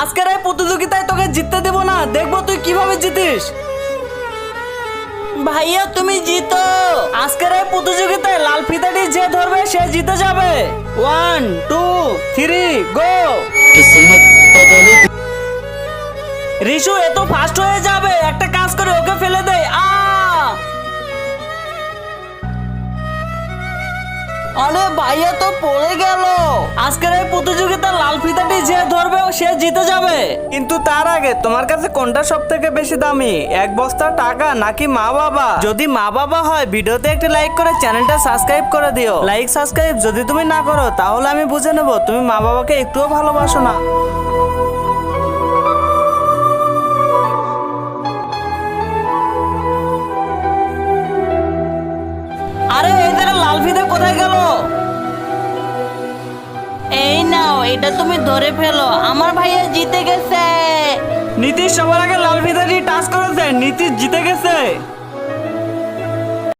আজকের এই প্রতিযোগিতায় তোকে জিততে দেব না, দেখবো তুই কিভাবে জিতিস। ভাইয়া তুমি জিতো। আজকের এই প্রতিযোগিতায় লাল ফিতাটি যে ধরবে সে জিতে যাবে। 1 2 3 গো। রিশু এত ফাস্ট হয়ে যাবে, একটা কাজ করে ওকে ফেলে দে। আরে ভাইয়া তো পড়ে গেল। আজকের এই প্রতিযোগিতা লাল ফিতাটি যে ধরবে সে জিতে যাবে। কিন্তু তার আগে তোমার কাছে কোনটা সব থেকে বেশি দামি, এক বস্তা টাকা নাকি মা বাবা? যদি মা বাবা হয় ভিডিওতে একটি লাইক করে চ্যানেলটা সাবস্ক্রাইব করে দিও। লাইক সাবস্ক্রাইব যদি তুমি না করো তাহলে আমি বুঝে নেব তুমি মা বাবাকে একটুও ভালোবাসো না। আরে এই দেখো লাল ফিতা কোথায় গেল? এই নাও, এটা তুমি ধরে ফেলো, আমার ভাইয়া জিতে গেছে। নীতিশ সবার আগে লাল ফিতাটি টাচ করেছে, নীতিশ জিতে গেছে।